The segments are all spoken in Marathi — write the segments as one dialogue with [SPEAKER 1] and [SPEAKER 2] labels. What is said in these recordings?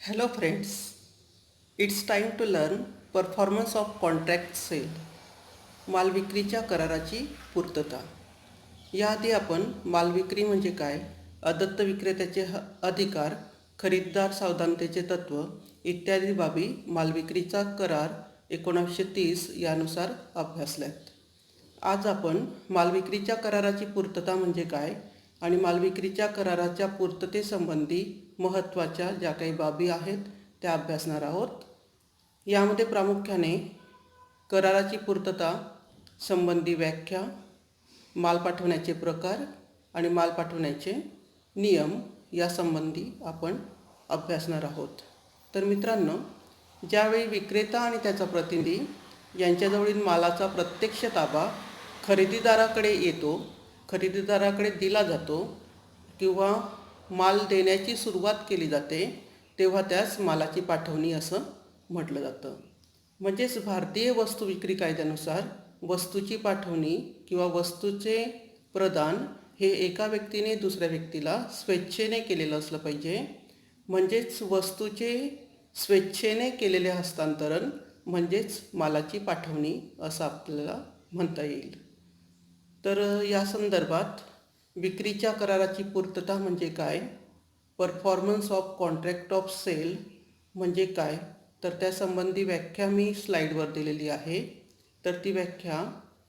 [SPEAKER 1] Hello friends, it's time to learn performance of contract sale. मालविक्रीच्या कराराची पूर्तता. याआधी आपण मालविक्री म्हणजे काय, अदत्त विक्रेत्याचे अधिकार, खरीददार सावधानतेचे तत्व इत्यादी बाबी मालविक्रीचा करार 1930 यानुसार अभ्यासल्यात. आज आपण मालविक्रीच्या कराराची पूर्तता म्हणजे काय आणि मालविक्रीच्या कराराच्या पूर्ततेसंबंधी महत्त्वाच्या ज्या काही बाबी आहेत त्या अभ्यासणार आहोत. यामध्ये प्रामुख्याने कराराची पूर्तता संबंधी व्याख्या, माल पाठवण्याचे प्रकार आणि माल पाठवण्याचे नियम यासंबंधी आपण अभ्यासणार आहोत. तर मित्रांनो, ज्यावेळी विक्रेता आणि त्याचा प्रतिनिधी यांच्याजवळील मालाचा प्रत्यक्ष ताबा खरेदीदाराकडे येतो, खरेदीदाराकडे दिला जातो किंवा माल देण्याची सुरुवात केली जाते, तेव्हा त्यास मालाची पाठवणी असं म्हटलं जातं. म्हणजेच भारतीय वस्तू विक्री कायद्यानुसार वस्तूची पाठवणी किंवा वस्तूचे प्रदान हे एका व्यक्तीने दुसऱ्या व्यक्तीला स्वेच्छेने केलेलं असलं पाहिजे. म्हणजेच वस्तूचे स्वेच्छेने केलेले हस्तांतरण म्हणजेच मालाची पाठवणी असं आपल्याला म्हणता येईल. तर या संदर्भात विक्रीच्या कराराची पूर्तता म्हणजे काय, performance of contract of sale म्हणजे काय, तर त्यासंबंधी व्याख्या मी स्लाईडवर दिलेली आहे. तर ती व्याख्या,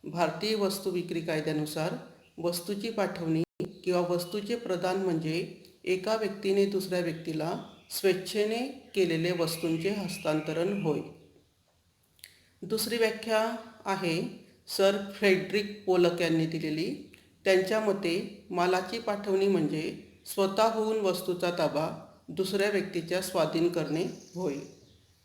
[SPEAKER 1] भारतीय वस्तू विक्री कायद्यानुसार वस्तूची पाठवणी किंवा वस्तूचे प्रदान म्हणजे एका व्यक्तीने दुसऱ्या व्यक्तीला स्वेच्छेने केलेले वस्तूंचे हस्तांतरण होय. दुसरी व्याख्या आहे सर फ्रेडरिक पोलक यांनी दिलेली. त्यांच्या मते मालाची पाठवणी म्हणजे स्वतःहून वस्तूचा ताबा दुसऱ्या व्यक्तीच्या स्वाधीन करणे होय.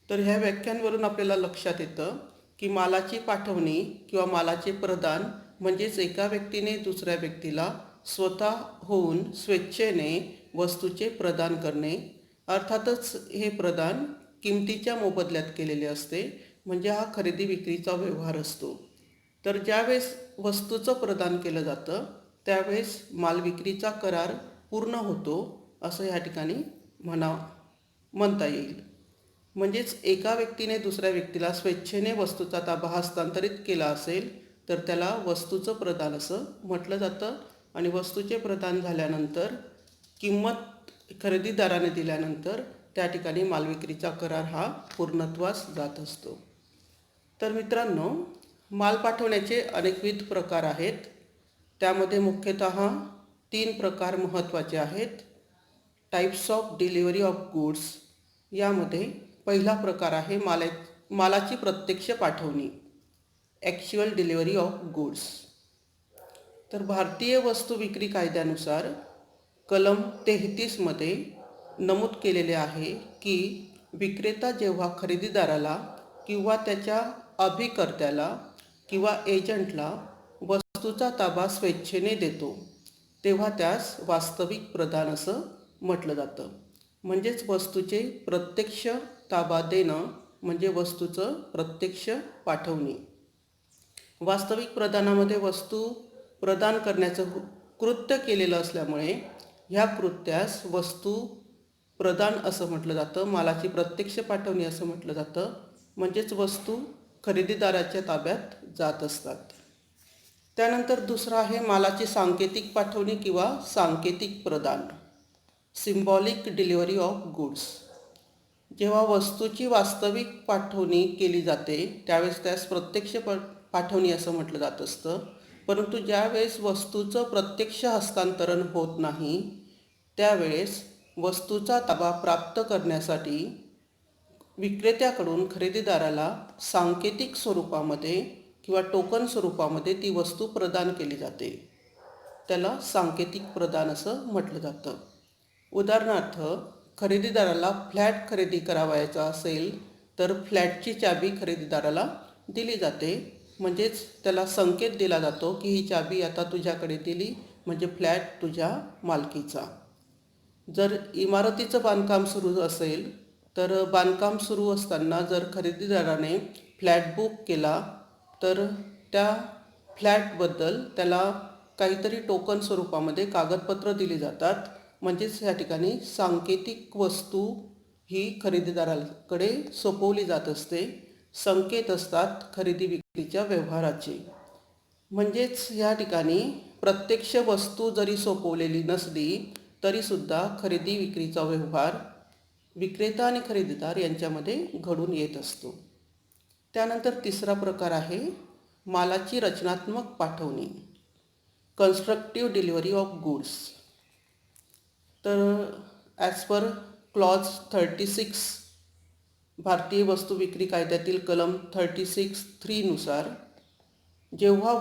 [SPEAKER 1] तर ह्या व्याख्यांवरून आपल्याला लक्षात येतं की मालाची पाठवणी किंवा मालाचे प्रदान म्हणजेच एका व्यक्तीने दुसऱ्या व्यक्तीला स्वतःहून स्वेच्छेने वस्तूचे प्रदान करणे. अर्थातच हे प्रदान किमतीच्या मोबदल्यात केलेले असते, म्हणजे हा खरेदी विक्रीचा व्यवहार असतो. तर ज्यावेळेस वस्तूचं प्रदान केलं जातं त्यावेळेस मालविक्रीचा करार पूर्ण होतो असं या ठिकाणी म्हणता येईल. म्हणजेच एका व्यक्तीने दुसऱ्या व्यक्तीला स्वेच्छेने वस्तूचा ताबा हस्तांतरित केला असेल तर त्याला वस्तूचं प्रदान असं म्हटलं जातं. आणि वस्तूचे प्रदान झाल्यानंतर किंमत खरेदीदाराने दिल्यानंतर त्या ठिकाणी मालविक्रीचा करार हा पूर्णत्वास जात असतो. तर मित्रांनो, माल पाठवण्याचे अनेकविध प्रकार आहेत. त्यामध्ये मुख्यतः 3 प्रकार महत्त्वाचे आहेत. Types of delivery of goods. यामध्ये पहिला प्रकार आहे मालाची प्रत्यक्ष पाठवणी, ॲक्च्युअल डिलिव्हरी ऑफ गुड्स. तर भारतीय वस्तू विक्री कायद्यानुसार कलम 33 मध्ये नमूद केलेले आहे की विक्रेता जेव्हा खरेदीदाराला किंवा त्याच्या अभिकर्त्याला किंवा एजंटला वस्तूचा ताबा स्वेच्छेने देतो तेव्हा त्यास वास्तविक प्रदान असं म्हटलं जातं. म्हणजेच वस्तूचे प्रत्यक्ष ताबा देणं म्हणजे वस्तूचं प्रत्यक्ष पाठवणी. वास्तविक प्रदानामध्ये वस्तू प्रदान करण्याचं कृत्य केलेलं असल्यामुळे ह्या कृत्यास वस्तू प्रदान असं म्हटलं जातं, मालाची प्रत्यक्ष पाठवणी असं म्हटलं जातं. म्हणजेच वस्तू खरेदीदाराच्या ताब्यात जात असतात. त्यानंतर दुसरा आहे मालाची सांकेतिक पाठवणी किंवा सांकेतिक प्रदान, सिम्बॉलिक डिलिव्हरी ऑफ गुड्स. जेव्हा वस्तूची वास्तविक पाठवणी केली जाते त्यावेळेस त्यास प्रत्यक्ष पाठवणी असं म्हटलं जात असतं. परंतु ज्यावेळेस वस्तूचं प्रत्यक्ष हस्तांतरण होत नाही त्यावेळेस वस्तूचा ताबा प्राप्त करण्यासाठी विक्रेत्याकडून खरेदीदाराला सांकेतिक स्वरूपामध्ये किंवा टोकन स्वरूपामध्ये ती वस्तू प्रदान केली जाते. त्याला सांकेतिक प्रदान असं म्हटलं जातं. उदाहरणार्थ, खरेदीदाराला फ्लॅट खरेदी करावयाचा असेल तर फ्लॅटची चाबी खरेदीदाराला दिली जाते. म्हणजेच त्याला संकेत दिला जातो की ही चाबी आता तुझ्याकडे दिली म्हणजे फ्लॅट तुझ्या मालकीचा. जर इमारतीचं बांधकाम सुरू असेल तर बांधकाम सुरू असताना जर खरेदीदाराने फ्लॅट बुक केला तर त्या फ्लॅटबद्दल त्याला काहीतरी टोकन स्वरूपामध्ये कागदपत्र दिली जातात. म्हणजेच या ठिकाणी सांकेतिक वस्तू ही खरेदीदाराकडे सोपवली जात असते. संकेत असतात खरेदी विक्रीच्या व्यवहाराचे. म्हणजेच या ठिकाणी प्रत्यक्ष वस्तू जरी सोपवलेली नसली तरीसुद्धा खरेदी विक्रीचा व्यवहार विक्रेता आणि खरेदीदार यांच्यामध्ये घडून येत असतो. त्यानंतर तिसरा प्रकार आहे मालाची रचनात्मक पाठवणी, कन्स्ट्रक्टिव्ह डिलिव्हरी ऑफ गुड्स. तर ॲज पर क्लॉज 36 भारतीय वस्तू विक्री कायद्यातील कलम 36(3) नुसार जेव्हा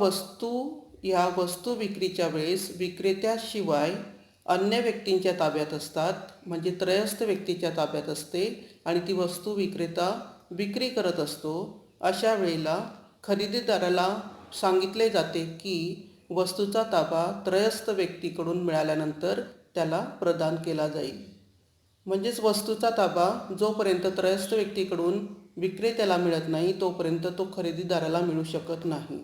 [SPEAKER 1] वस्तू विक्रीच्या वेळेस विक्रेत्याशिवाय अन्य व्यक्तींच्या ताब्यात असतात, म्हणजे त्रयस्थ व्यक्तीच्या ताब्यात असते आणि ती वस्तू विक्रेता विक्री करत असतो, अशा वेळेला खरेदीदाराला सांगितले जाते की वस्तूचा ताबा त्रयस्थ व्यक्तीकडून मिळाल्यानंतर त्याला प्रदान केला जाईल. म्हणजेच वस्तूचा ताबा जोपर्यंत त्रयस्थ व्यक्तीकडून विक्रेत्याला मिळत नाही तोपर्यंत तो खरेदीदाराला मिळू शकत नाही.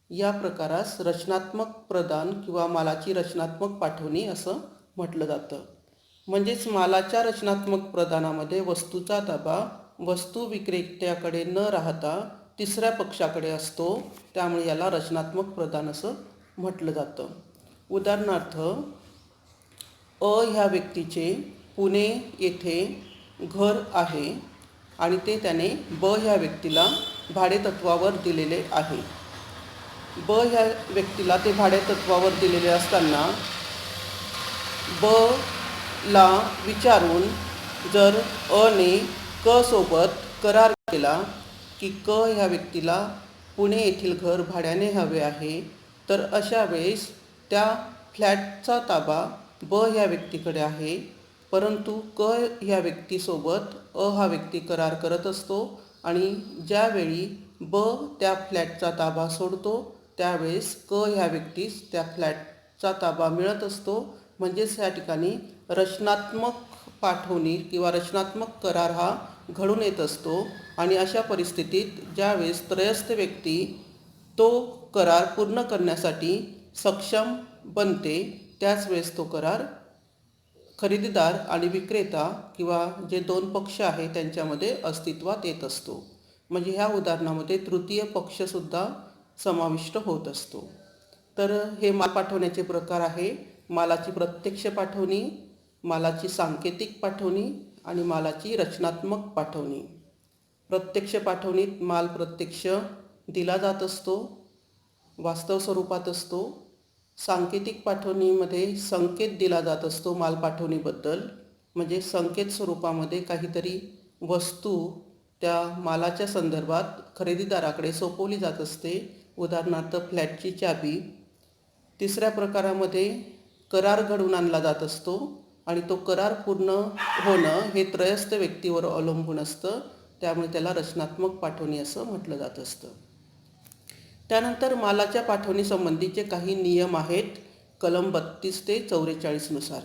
[SPEAKER 1] या प्रकारास रचनात्मक प्रदान किंवा मालाची रचनात्मक पाठवणी असं म्हटलं जातं. म्हणजेच मालाच्या रचनात्मक प्रदानामध्ये वस्तूचा ताबा वस्तू विक्रेत्याकडे न राहता तिसऱ्या पक्षाकडे असतो, त्यामुळे याला रचनात्मक प्रदान असं म्हटलं जातं. उदाहरणार्थ, ह्या व्यक्तीचे पुणे येथे घर आहे आणि ते त्याने ह्या व्यक्तीला भाडेतत्त्वावर दिलेले आहे. ह्या व्यक्तीला ते भाडेतत्त्वावर दिलेले असताना ला विचारून जर ने सोबत करार केला की ह्या व्यक्तीला पुणे येथील घर भाड्याने हवे आहे, तर अशा वेळेस त्या फ्लॅटचा ताबा ह्या व्यक्तीकडे आहे, परंतु ह्या व्यक्तीसोबत हा व्यक्ती करार करत असतो आणि ज्यावेळी त्या फ्लॅटचा ताबा सोडतो त्यावेळेस ह्या व्यक्तीस त्या फ्लॅटचा ताबा मिळत असतो. म्हणजेच या ठिकाणी रचनात्मक पाठवणी किंवा रचनात्मक करार हा घडून येत असतो आणि अशा परिस्थितीत ज्यावेळेस त्रयस्थ व्यक्ती तो करार पूर्ण करण्यासाठी सक्षम बनते त्याच वेळेस तो करार खरेदीदार आणि विक्रेता किंवा जे दोन पक्ष आहे त्यांच्यामध्ये अस्तित्वात येत असतो. म्हणजे ह्या उदाहरणामध्ये तृतीय पक्षसुद्धा समाविष्ट होत असतो. तर हे माल पाठवण्याचे प्रकार आहे मालाची प्रत्यक्ष पाठवणी, मालाची सांकेतिक पाठवणी आणि मालाची रचनात्मक पाठवणी. प्रत्यक्ष पाठवणीत माल प्रत्यक्ष दिला जात असतो, वास्तव स्वरूपात असतो. सांकेतिक पाठवणीमध्ये संकेत दिला जात असतो माल पाठवणीबद्दल, म्हणजे संकेत स्वरूपामध्ये काहीतरी वस्तू त्या मालाच्या संदर्भात खरेदीदाराकडे सोपवली जात असते. उदाहरणार्थ फ्लॅटची चाबी. तिसऱ्या प्रकारामध्ये करार घडवून आणला जात असतो आणि तो करार पूर्ण होणं हे त्रयस्थ व्यक्तीवर अवलंबून असतं, त्यामुळे त्याला रचनात्मक पाठवणी असं म्हटलं जात असतं. त्यानंतर मालाच्या पाठवणीसंबंधीचे काही नियम आहेत कलम 32 ते 44 नुसार.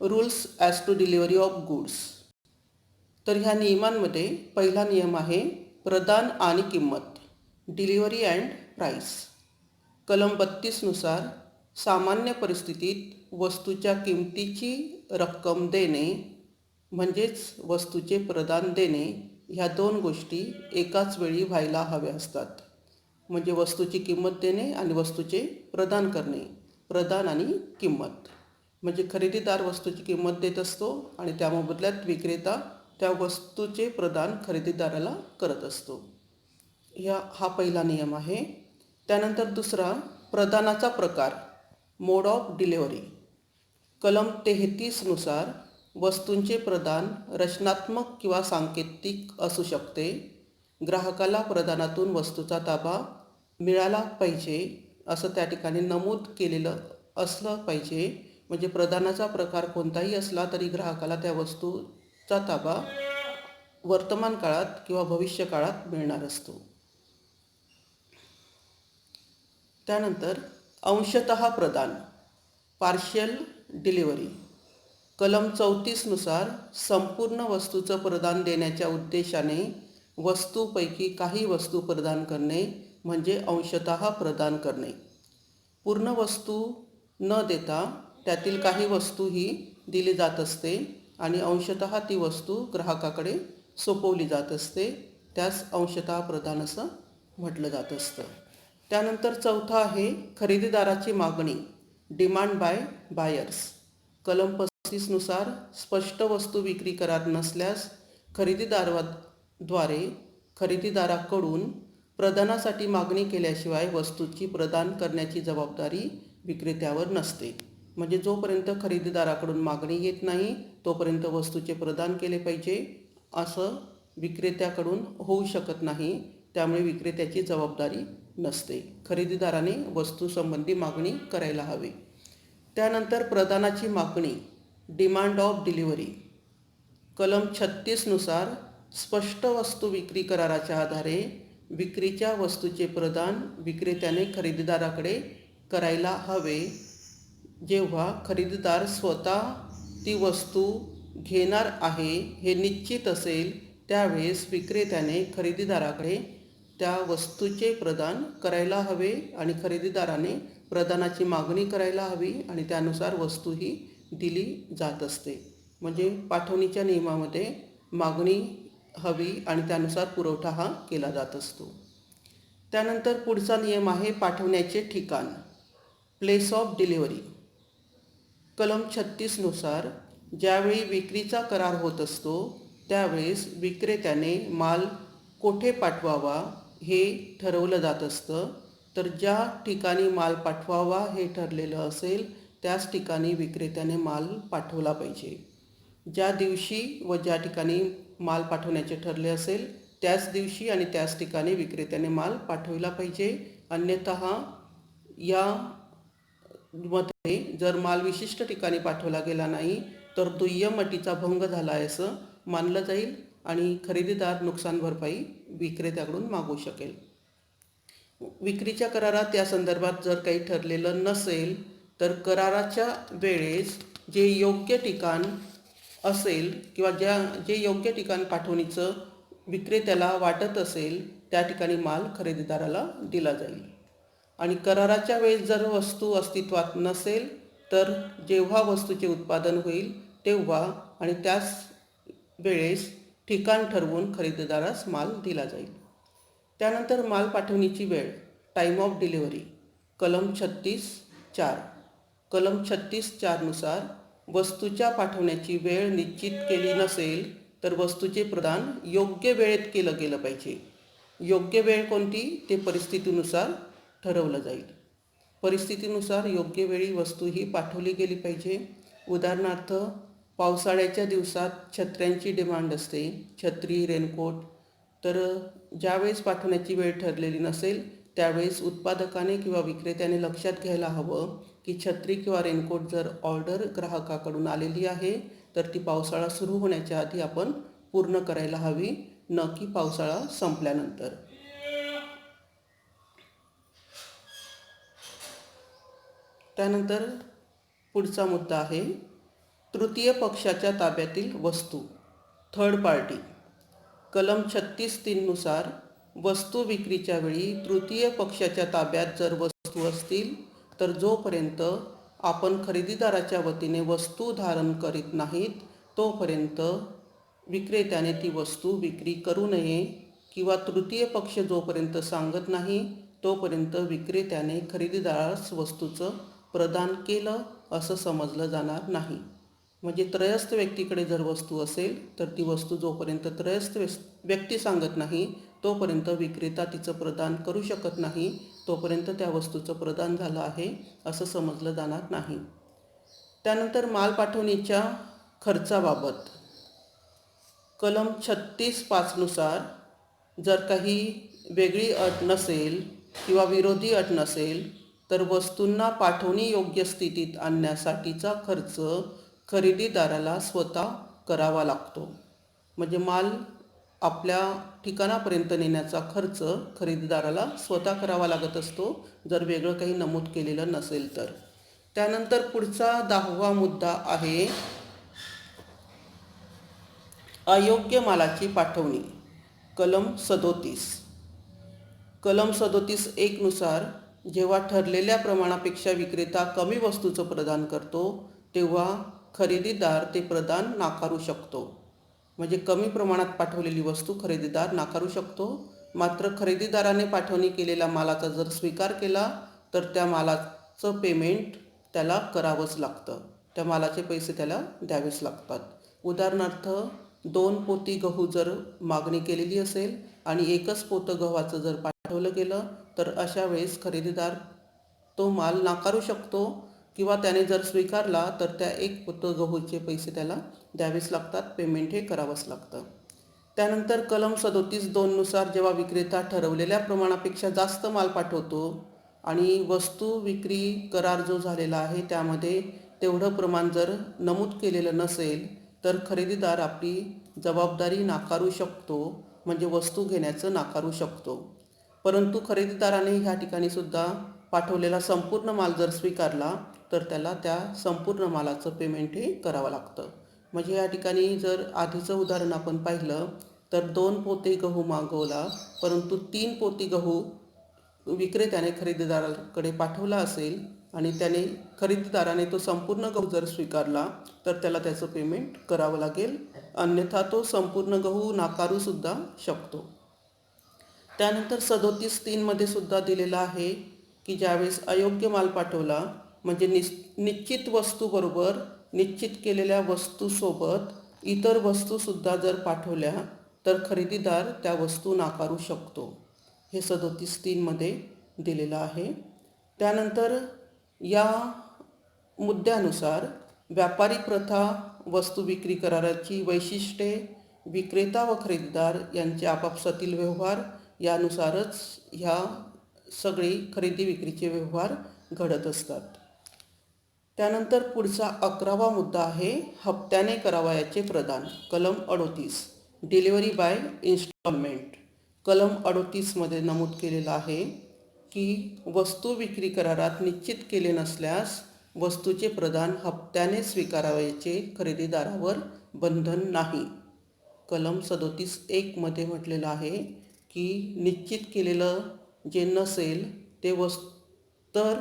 [SPEAKER 1] Rules as to delivery of goods. तर ह्या नियमांमध्ये पहिला नियम आहे प्रदान आणि किंमत, डिलिव्हरी अँड प्राईस. कलम 32 नुसार सामान्य परिस्थितीत वस्तूच्या किमतीची रक्कम देणे म्हणजेच वस्तूचे प्रदान देणे ह्या दोन गोष्टी एकाच वेळी व्हायला हव्या असतात. म्हणजे वस्तूची किंमत देणे आणि वस्तूचे प्रदान करणे, प्रदान आणि किंमत. म्हणजे खरेदीदार वस्तूची किंमत देत असतो आणि त्या मोबदल्यात विक्रेता त्या वस्तूचे प्रदान खरेदीदाराला करत असतो. हा पहिला नियम आहे. त्यानंतर दुसरा प्रदानाचा प्रकार, मोड ऑफ डिलिव्हरी. कलम 33 नुसार वस्तूंचे प्रदान रचनात्मक किंवा सांकेतिक असू शकते. ग्राहकाला प्रदानातून वस्तूचा ताबा मिळाला पाहिजे असं त्या ठिकाणी नमूद केलेलं असलं पाहिजे. म्हणजे प्रदानाचा प्रकार कोणताही असला तरी ग्राहकाला त्या वस्तूचा ताबा वर्तमान काळात किंवा भविष्य काळात मिळणार असतो. त्यानंतर अंशतः प्रदान, पार्शियल डिलिव्हरी. कलम 34 नुसार संपूर्ण वस्तूचं प्रदान देण्याच्या उद्देशाने वस्तूपैकी काही वस्तू प्रदान करणे म्हणजे अंशतः प्रदान करणे. पूर्ण वस्तू न देता त्यातील काही वस्तू ही दिली जात असते आणि अंशतः ती वस्तू ग्राहकाकडे सोपवली जात असते. त्यास अंशतः प्रदान असं म्हटलं जात असतं. त्यानंतर चौथा आहे खरेदीदाराची मागणी, डिमांड बाय बायर्स. कलम 35 नुसार स्पष्ट वस्तू विक्री करार नसल्यास खरेदीदाराद्वारे खरेदीदाराकडून प्रदानासाठी मागणी केल्याशिवाय वस्तूची प्रदान करण्याची जबाबदारी विक्रेत्यावर नसते. म्हणजे जोपर्यंत खरेदीदाराकडून मागणी येत नाही तोपर्यंत वस्तूचे प्रदान केले पाहिजे असं विक्रेत्याकडून होऊ शकत नाही. त्यामुळे विक्रेत्याची जबाबदारी नसते. खरेदीदाराने वस्तूसंबंधी मागणी करायला हवी. त्यानंतर प्रदानाची मागणी, डिमांड ऑफ डिलिव्हरी. कलम 36 नुसार स्पष्ट वस्तू विक्री कराराच्या आधारे विक्रीच्या वस्तूचे प्रदान विक्रेत्याने खरेदीदाराकडे करायला हवे. जेव्हा खरेदीदार स्वतः ती वस्तू घेणार आहे हे निश्चित असेल त्यावेळेस विक्रेत्याने खरेदीदाराकडे त्या वस्तूचे प्रदान करायला हवे आणि खरेदीदाराने प्रदानाची मागणी करायला हवी आणि त्यानुसार वस्तू ही दिली जात असते. म्हणजे पाठवणीच्या नियमामध्ये मागणी हवी आणि त्यानुसार पुरवठा हा केला जात असतो. त्यानंतर पुढचा नियम आहे पाठवण्याचे ठिकाण, प्लेस ऑफ डिलिव्हरी. कलम 36 नुसार ज्यावेळी विक्रीचा करार होत असतो त्यावेळेस विक्रेत्याने माल कोठे पाठवावा हे ठरवलं जात असतं. तर ज्या ठिकाणी माल पाठवावा हे ठरलेलं असेल त्याच ठिकाणी विक्रेत्याने माल पाठवला पाहिजे. ज्या दिवशी व ज्या ठिकाणी माल पाठवण्याचे ठरले असेल त्याच दिवशी आणि त्याच ठिकाणी विक्रेत्याने माल पाठवला पाहिजे. अन्यतः या मध्ये जर माल विशिष्ट ठिकाणी पाठवला गेला नाही तर दुय्यम अटीचा भंग झाला आहे असं मानलं जाईल आणि खरेदीदार नुकसान भरपाई विक्रेत्याकडून मागू शकेल. विक्रीच्या करारात या संदर्भात जर काही ठरलेलं नसेल तर कराराच्या वेळेस जे योग्य ठिकाण असेल किंवा जे योग्य ठिकाण पाठवणीचं विक्रेत्याला वाटत असेल त्या ठिकाणी माल खरेदीदाराला दिला जाईल. आणि कराराच्या वेळेस जर वस्तू अस्तित्वात नसेल तर जेव्हा वस्तूचे उत्पादन होईल तेव्हा आणि त्याच वेळेस ठिकाण ठरवून खरेदीदारास माल दिला जाईल. त्यानंतर माल पाठवणीची वेळ, टाईम ऑफ डिलिव्हरी. कलम 36(4). कलम 36(4) नुसार वस्तूच्या पाठवण्याची वेळ निश्चित केली नसेल तर वस्तूचे प्रदान योग्य वेळेत केलं गेलं पाहिजे. योग्य वेळ कोणती ते परिस्थितीनुसार ठरवलं जाईल. परिस्थितीनुसार योग्य वेळी वस्तू ही पाठवली गेली पाहिजे. उदाहरणार्थ पावसाळ्याच्या दिवसात छत्र्यांची डिमांड असते, छत्री, रेनकोट. तर ज्यावेळेस पाठवण्याची वेळ ठरलेली नसेल त्यावेळेस उत्पादकाने किंवा विक्रेत्याने लक्षात घ्यायला हवं की छत्री किंवा रेनकोट जर ऑर्डर ग्राहकाकडून आलेली आहे तर ती पावसाळा सुरू होण्याच्या आधी आपण पूर्ण करायला हवी, न की पावसाळा संपल्यानंतर. त्यानंतर पुढचा मुद्दा आहे तृतीय पक्षाच्या ताब्यातील वस्तू, थर्ड पार्टी. कलम 36(3) नुसार वस्तू विक्रीच्या वेळी तृतीय पक्षाच्या ताब्यात जर वस्तू असतील तर जोपर्यंत आपण खरेदीदाराच्या वतीने वस्तू धारण करीत नाहीत तोपर्यंत विक्रेत्याने ती वस्तू विक्री करू नये किंवा तृतीय पक्ष जोपर्यंत सांगत नाही तोपर्यंत विक्रेत्याने खरेदीदारास वस्तूचं प्रदान केलं असं समजलं जाणार नाही. म्हणजे त्रयस्थ व्यक्तीकडे जर वस्तू असेल तर ती वस्तू जोपर्यंत त्रयस्थ व्यक्ती सांगत नाही तोपर्यंत विक्रेता तिचं प्रदान करू शकत नाही, तोपर्यंत त्या वस्तूचं प्रदान झालं आहे असं समजलं जाणार नाही. त्यानंतर माल पाठवणीच्या खर्चाबाबत कलम 36(5) नुसार जर काही वेगळी अट नसेल किंवा विरोधी अट नसेल तर वस्तूंना पाठवणी योग्य स्थितीत आणण्यासाठीचा खर्च खरेदीदाराला स्वतः करावा लागतो. म्हणजे माल आपल्या ठिकाणापर्यंत नेण्याचा खर्च खरेदीदाराला स्वतः करावा लागत असतो जर वेगळं काही नमूद केलेलं नसेल तर. त्यानंतर पुढचा 10वा मुद्दा आहे अयोग्य मालाची पाठवणी. कलम 37. कलम 37(1) नुसार जेव्हा ठरलेल्या प्रमाणापेक्षा विक्रेता कमी वस्तूचं प्रदान करतो तेव्हा खरेदीदार ते प्रदान नाकारू शकतो. म्हणजे कमी प्रमाणात पाठवलेली वस्तू खरेदीदार नाकारू शकतो. मात्र खरेदीदाराने पाठवणी केलेल्या मालाचा जर स्वीकार केला तर त्या मालाचं पेमेंट त्याला करावंच लागतं. त्या मालाचे पैसे त्याला द्यावेच लागतात. उदाहरणार्थ 2 पोती गहू जर मागणी केलेली असेल आणि एकच पोतं गव्हाचं जर पाठवलं गेलं तर अशा वेळेस खरेदीदार तो माल नाकारू शकतो किंवा त्याने जर स्वीकारला तर त्या एक पोतं गहूचे पैसे त्याला द्यावेच लागतात. पेमेंट हे करावंच लागतं. त्यानंतर कलम 37(2) नुसार जेव्हा विक्रेता ठरवलेल्या प्रमाणापेक्षा जास्त माल पाठवतो आणि वस्तू विक्री करार जो झालेला आहे त्यामध्ये तेवढं प्रमाण जर नमूद केलेलं नसेल तर खरेदीदार आपली जबाबदारी नाकारू शकतो. म्हणजे वस्तू घेण्याचं नाकारू शकतो. परंतु खरेदीदाराने ह्या ठिकाणी सुद्धा पाठवलेला संपूर्ण माल जर स्वीकारला तर त्याला त्या संपूर्ण मालाचं पेमेंट हे करावं लागतं. म्हणजे या ठिकाणी जर आधीचं उदाहरण आपण पाहिलं तर 2 पोते गहू मागवला परंतु 3 पोती गहू विक्रेत्याने खरेदीदाराकडे पाठवला असेल आणि खरेदीदाराने तो संपूर्ण गहू जर स्वीकारला तर त्याला त्याचं पेमेंट करावं लागेल. अन्यथा तो संपूर्ण गहू नाकारू सुद्धा शकतो. त्यानंतर 37(3) मध्ये सुद्धा दिलेलं आहे की ज्यावेळेस अयोग्य माल पाठवला म्हणजे निश्चित वस्तूबरोबर निश्चित केलेल्या वस्तूसोबत इतर वस्तूसुद्धा जर पाठवल्या तर खरेदीदार त्या वस्तू नाकारू शकतो. हे 37(3) मध्ये दिलेलं आहे. त्यानंतर या मुद्द्यानुसार व्यापारी प्रथा वस्तू विक्री कराराची वैशिष्ट्ये विक्रेता व खरेदीदार यांचे आपापसातील व्यवहार यानुसारच ह्या सगळी खरेदी विक्रीचे व्यवहार घडत असतात. त्यानंतर पुढचा 11वा मुद्दा आहे हप्त्याने करावयाचे प्रदान. कलम 38 डिलिव्हरी बाय इन्स्टॉलमेंट. कलम 38 मध्ये नमूद केलेलं आहे की वस्तू विक्री करारात निश्चित केले नसल्यास वस्तूचे प्रदान हप्त्याने स्वीकारावयाचे खरेदीदारावर बंधन नाही. कलम 37(1) मध्ये म्हटलेलं आहे की निश्चित केलेलं जे नसेल ते तर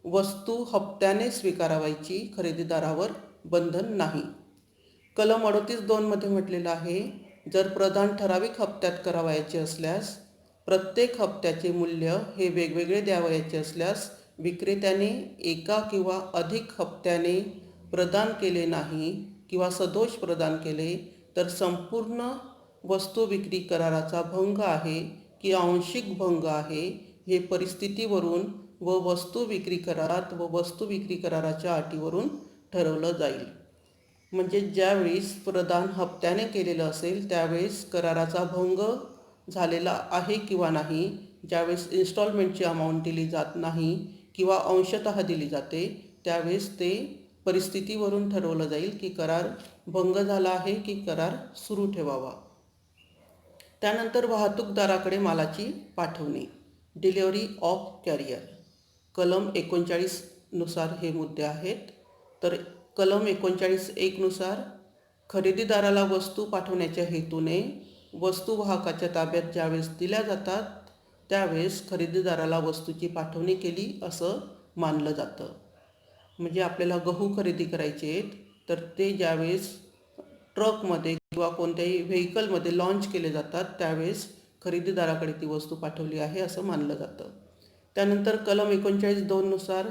[SPEAKER 1] वस्तू हप्त्याने स्वीकारावयाची खरेदीदारावर बंधन नाही. कलम 38(2) मध्ये म्हटलेलं आहे जर प्रदान ठराविक हप्त्यात करावयाचे असल्यास प्रत्येक हप्त्याचे मूल्य हे वेगवेगळे द्यावयाचे असल्यास विक्रेत्याने एका किंवा अधिक हप्त्याने प्रदान केले नाही किंवा सदोष प्रदान केले तर संपूर्ण वस्तू विक्री कराराचा भंग आहे की आंशिक भंग आहे हे परिस्थितीवरून व वस्तू विक्री करारात व वस्तू विक्री कराराच्या अटीवरून ठरवलं जाईल. म्हणजे ज्यावेळेस प्रदान हप्त्याने केलेलं असेल त्यावेळेस कराराचा भंग झालेला आहे किंवा नाही, ज्यावेळेस इन्स्टॉलमेंटची अमाऊंट दिली जात नाही किंवा अंशतः दिली जाते त्यावेळेस ते परिस्थितीवरून ठरवलं जाईल की करार भंग झाला आहे की करार सुरू ठेवावा. त्यानंतर वाहतूकदाराकडे मालाची पाठवणी. Delivery of carrier. कलम 39 नुसार हे मुद्दे आहेत. तर कलम 39(1) नुसार खरेदीदाराला वस्तू पाठवण्याच्या हेतूने वस्तू वाहकाच्या ताब्यात ज्यावेळेस दिल्या जातात त्यावेळेस खरेदीदाराला वस्तूची पाठवणी केली असं मानलं जातं. म्हणजे आपल्याला गहू खरेदी करायचे आहेत तर ते ज्यावेळेस ट्रकमध्ये किंवा कोणत्याही व्हेकलमध्ये लॉन्च केले जातात त्यावेळेस खरेदीदाराकडे ती वस्तू पाठवली आहे असं मानलं जातं. त्यानंतर कलम 39(2) नुसार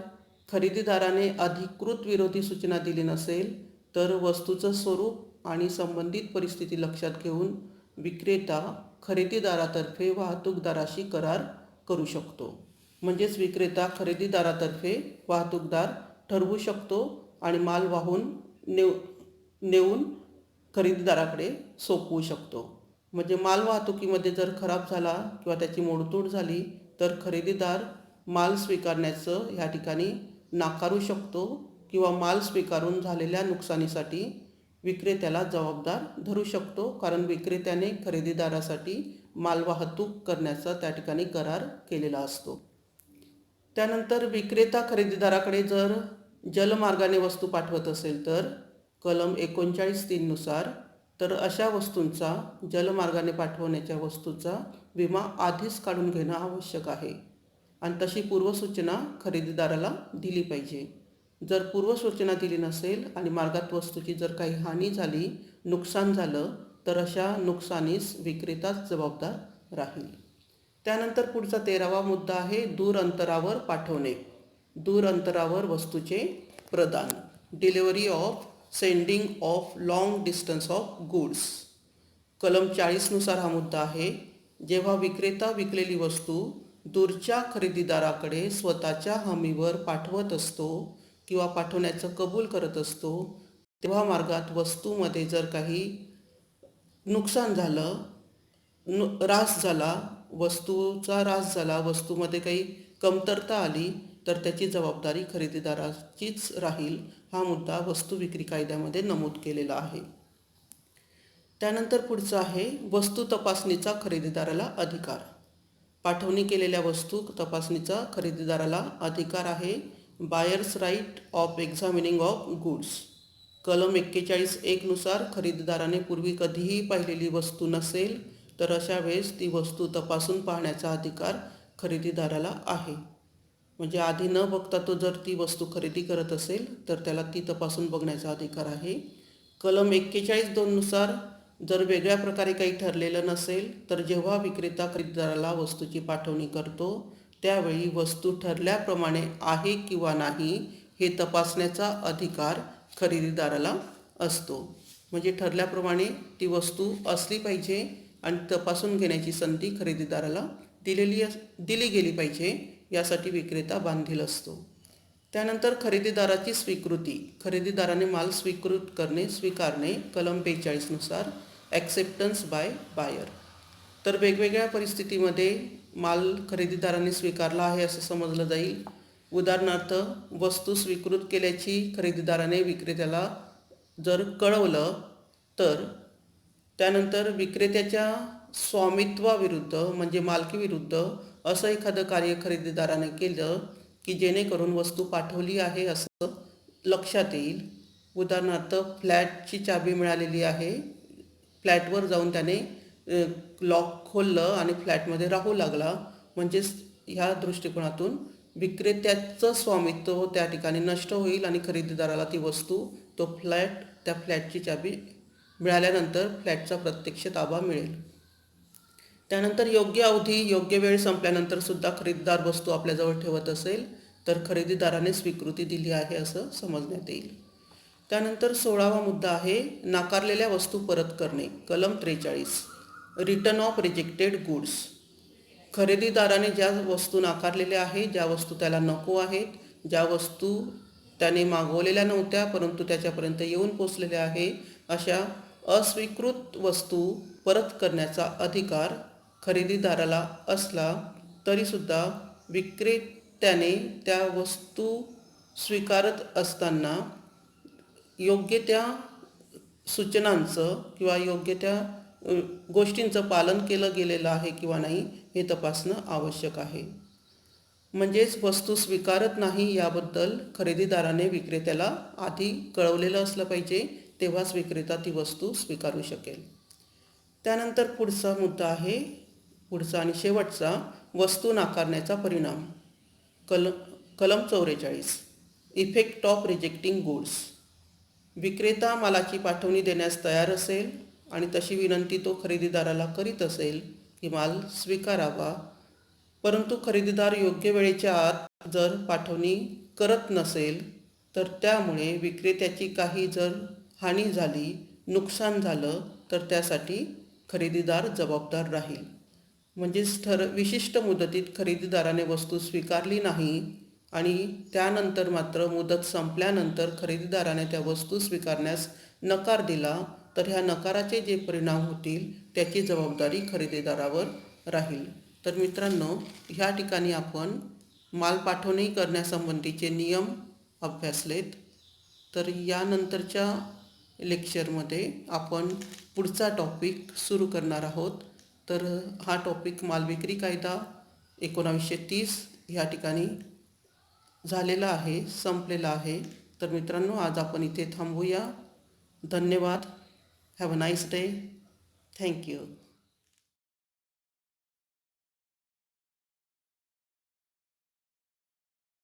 [SPEAKER 1] खरेदीदाराने अधिकृत विरोधी सूचना दिली नसेल तर वस्तूचं स्वरूप आणि संबंधित परिस्थिती लक्षात घेऊन विक्रेता खरेदीदारातर्फे वाहतूकदाराशी करार करू शकतो. म्हणजेच विक्रेता खरेदीदारातर्फे वाहतूकदार ठरवू शकतो आणि माल वाहून नेऊन खरेदीदाराकडे सोपवू शकतो. म्हणजे माल वाहतुकीमध्ये जर खराब झाला किंवा त्याची मोडतोड झाली तर खरेदीदार माल स्वीकारण्याचं ह्या ठिकाणी नाकारू शकतो किंवा माल स्वीकारून झालेल्या नुकसानीसाठी विक्रेत्याला जबाबदार धरू शकतो, कारण विक्रेत्याने खरेदीदारासाठी मालवाहतूक करण्याचा त्या ठिकाणी करार केलेला असतो. त्यानंतर विक्रेता खरेदीदाराकडे जर जलमार्गाने वस्तू पाठवत असेल तर कलम 39(3) नुसार तर अशा वस्तूंचा जलमार्गाने पाठवण्याच्या वस्तूचा विमा आधीच काढून घेणं आवश्यक आहे आणि तशी पूर्वसूचना खरेदीदाराला दिली पाहिजे. जर पूर्वसूचना दिली नसेल आणि मार्गात वस्तूची जर काही हानी झाली, नुकसान झालं, तर अशा नुकसानीस विक्रेताच जबाबदार राहील. त्यानंतर पुढचा 13वा मुद्दा आहे दूर अंतरावर पाठवणे. दूर अंतरावर वस्तूचे प्रदान. Delivery of sending of long distance of goods. कलम 40नुसार हा मुद्दा आहे. जेव्हा विक्रेता विकलेली वस्तू दूरच्या खरेदीदाराकडे स्वतःच्या हमीवर पाठवत असतो किंवा पाठवण्याचं कबूल करत असतो, तेव्हा मार्गात वस्तूमध्ये जर काही नुकसान झालं, ऱ्हास झाला, वस्तूचा ऱ्हास झाला, वस्तूमध्ये काही कमतरता आली, तर त्याची जबाबदारी खरेदीदाराचीच राहील. हा मुद्दा वस्तू विक्री कायद्यामध्ये नमूद केलेला आहे. त्यानंतर पुढचं आहे वस्तू तपासणीचा खरेदीदाराला अधिकार. पाठवणी केलेल्या वस्तू तपासणीचा खरेदीदाराला अधिकार आहे. Buyers right of examining of goods. कलम 41(1) खरेदीदाराने पूर्वी कधीही पाहिलेली वस्तू नसेल तर अशा वेळेस ती वस्तू तपासून पाहण्याचा अधिकार खरेदीदाराला आहे. म्हणजे आधी न बघता तो जर ती वस्तू खरेदी करत असेल तर त्याला ती तपासून बघण्याचा अधिकार आहे. कलम 41(2) जर वेगळ्या प्रकारे काही ठरलेलं नसेल तर जेव्हा विक्रेता खरेदीदाराला वस्तूची पाठवणी करतो त्यावेळी वस्तू ठरल्याप्रमाणे आहे किंवा नाही हे तपासण्याचा अधिकार खरेदीदाराला असतो. म्हणजे ठरल्याप्रमाणे ती वस्तू असली पाहिजे आणि तपासून घेण्याची संधी खरेदीदाराला दिली गेली पाहिजे, यासाठी विक्रेता बांधील असतो. त्यानंतर खरेदीदाराची स्वीकृती. खरेदीदाराने माल स्वीकारणे कलम 42नुसार ॲक्सेप्टन्स बाय बायर. तर वेगवेगळ्या परिस्थितीमध्ये माल खरेदीदाराने स्वीकारला आहे असं समजलं जाईल. उदाहरणार्थ वस्तू स्वीकृत केल्याची खरेदीदाराने विक्रेत्याला जर कळवलं तर त्यानंतर विक्रेत्याच्या स्वामित्वाविरुद्ध म्हणजे मालकीविरुद्ध असं एखादं कार्य खरेदीदाराने केलं की जेणेकरून वस्तू पाठवली आहे असं लक्षात येईल. उदाहरणार्थ फ्लॅटची चाबी मिळालेली आहे, फ्लॅटवर जाऊन त्याने लॉक खोललं आणि फ्लॅटमध्ये राहू लागला, म्हणजेच ह्या दृष्टिकोनातून विक्रेत्याचं स्वामित्व त्या ठिकाणी नष्ट होईल आणि खरेदीदाराला ती वस्तू त्या फ्लॅटची चाबी मिळाल्यानंतर फ्लॅटचा प्रत्यक्ष ताबा मिळेल. त्यानंतर योग्य अवधी योग्य वेळ संपल्यानंतर सुद्धा खरेदीदार वस्तू आपल्याजवळ ठेवत असेल तर खरेदीदाराने स्वीकृती दिली आहे असं समजण्यात येईल. त्यानंतर 16वा मुद्दा आहे नाकारलेल्या वस्तू परत करणे. कलम 43 रिटर्न ऑफ रिजेक्टेड गुड्स. खरेदीदाराने ज्या वस्तू नाकारलेल्या आहेत, ज्या वस्तू त्याला नको आहेत, ज्या वस्तू त्याने मागवलेल्या नव्हत्या परंतु त्याच्यापर्यंत येऊन पोचलेल्या आहे, अशा अस्वीकृत वस्तू परत करण्याचा अधिकार खरेदीदाराला असला तरीसुद्धा विक्रेत्याने त्या वस्तू स्वीकारत असताना योग्य त्या सूचनांचं किंवा योग्य त्या गोष्टींचं पालन केलं गेलेलं आहे किंवा नाही हे तपासणं आवश्यक आहे. म्हणजेच वस्तू स्वीकारत नाही याबद्दल खरेदीदाराने विक्रेत्याला आधी कळवलेलं असलं पाहिजे, तेव्हाच विक्रेता ती वस्तू स्वीकारू शकेल. त्यानंतर पुढचा मुद्दा आहे, पुढचा आणि शेवटचा, वस्तू नाकारण्याचा परिणाम. कलम 44 इफेक्ट ऑफ रिजेक्टिंग गुड्स. विक्रेता मालाची पाठवणी देण्यास तयार असेल आणि तशी विनंती तो खरेदीदाराला करीत असेल की माल स्वीकारावा, परंतु खरेदीदार योग्य वेळेच्या आत जर पाठवणी करत नसेल तर त्यामुळे विक्रेत्याची काही जर हानी झाली, नुकसान झालं तर त्यासाठी खरेदीदार जबाबदार राहील. म्हणजेच विशिष्ट मुदतीत खरेदीदाराने वस्तू स्वीकारली नाही आणि त्यानंतर मात्र मुदत संपल्यानंतर खरेदीदाराने त्या वस्तू स्वीकारण्यास नकार दिला तर ह्या नकाराचे जे परिणाम होतील त्याची जबाबदारी खरेदीदारावर राहील. तर मित्रांनो, ह्या ठिकाणी आपण माल पाठवणी करण्यासंबंधीचे नियम अभ्यासलेत. तर यानंतरच्या लेक्चरमध्ये आपण पुढचा टॉपिक सुरू करणार आहोत. तर हा टॉपिक मालविक्री कायदा 1930 ह्या ठिकाणी झालेला आहे, संपलेला आहे. तर मित्रांनो, आज आपण इथे थांबूया. धन्यवाद. Have a nice day. Thank you.